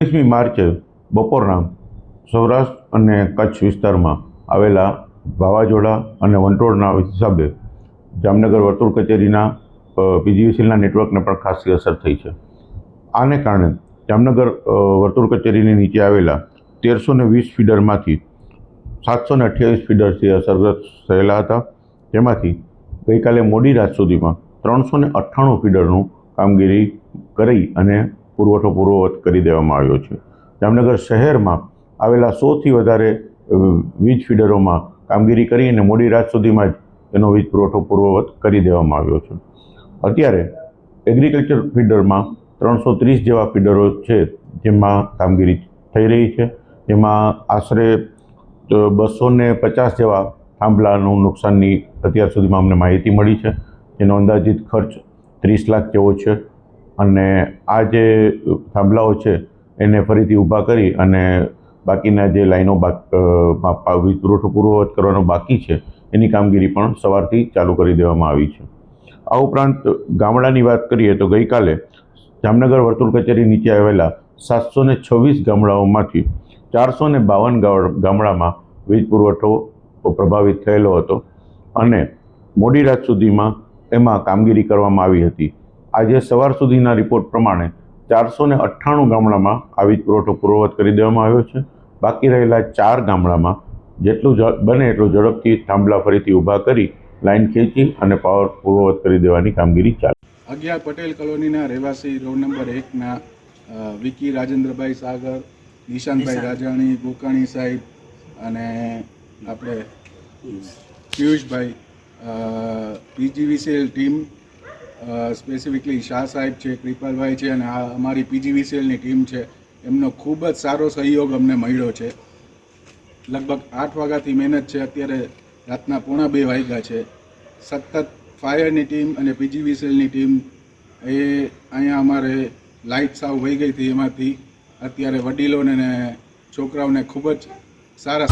21મી માર્ચે બપોરના સૌરાષ્ટ્ર અને કચ્છ વિસ્તારમાં આવેલા વાવાઝોડા અને વંટોળના હિસાબે જામનગર વર્તુળ કચેરીના પીજીવીસીએલના નેટવર્કને પણ ખાસી અસર થઈ છે. આને કારણે જામનગર વર્તુળ કચેરીની નીચે આવેલા 1320 ફીડરમાંથી 728 ફીડરથી અસરગ્રસ્ત થયેલા હતા. જેમાંથી ગઈકાલે મોડી રાત સુધીમાં 398 ફીડરનું કામગીરી કરી અને પુરવઠો પૂર્વવત કરી દેવામાં આવ્યો છે. જામનગર શહેરમાં આવેલા 100થી વધારે વીજ ફીડરોમાં કામગીરી કરી અને મોડી રાત સુધીમાં જ તેનો વીજ પુરવઠો પૂર્વવત કરી દેવામાં આવ્યો છે. અત્યારે એગ્રીકલ્ચર ફીડરમાં 330 જેવા ફીડરો છે જેમાં કામગીરી થઈ રહી છે. જેમાં આશરે 250 જેવા થાંભલાનું નુકસાનની અત્યાર સુધીમાં અમને માહિતી મળી છે. જેનો અંદાજિત ખર્ચ 30 લાખ જેવો છે અને આ જે થાંભલાઓ છે એને ફરીથી ઊભા કરી અને બાકીના જે લાઈનો વીજ પુરવઠો પૂર્વવત કરવાનો બાકી છે એની કામગીરી પણ સવારથી ચાલુ કરી દેવામાં આવી છે. આ ઉપરાંત ગામડાની વાત કરીએ તો ગઈકાલે જામનગર વર્તુળ કચેરી નીચે આવેલા 726 ગામડાઓમાંથી 452 ગામડામાં વીજ પુરવઠો પ્રભાવિત થયેલો હતો અને મોડી રાત સુધીમાં એમાં કામગીરી કરવામાં આવી હતી. આજે સવાર સુધીના રિપોર્ટ પ્રમાણે 498 ગામડામાં આ વીજ પુરવઠો પૂર્વવત કરી દેવામાં આવ્યો છે. બાકી રહેલા 4 ગામડામાં જેટલું બને એટલું ઝડપથી થાંભલા ફરીથી ઊભા કરી લાઈન ખેંચી અને પાવર પૂર્વવત કરી દેવાની કામગીરી ચાલે. 11 પટેલ કોલોનીના રહેવાસી રોડ નંબર 1ના વિકી રાજેન્દ્રભાઈ સાગર, નિશાંતભાઈ રાજાણી, ગોકાણી સાહેબ અને આપણે પિયુષભાઈ, પીજીવીસીએલ ટીમ સ્પેસિફિકલી શાહ સાહેબ છે, કૃપાલભાઈ છે અને આ અમારી પીજીવીસીએલની ટીમ છે. એમનો ખૂબ જ સારો સહયોગ અમને મળ્યો છે. લગભગ 8 વાગ્યાથી મહેનત છે. અત્યારે રાતના 1:45 વાગ્યા છે. સતત ફાયરની ટીમ અને પીજીવીસીએલની ટીમ એ અહીંયા અમારે લાઇટ સાવ વહી ગઈ હતી. એમાંથી અત્યારે વડીલોને ને છોકરાઓને ખૂબ જ સારા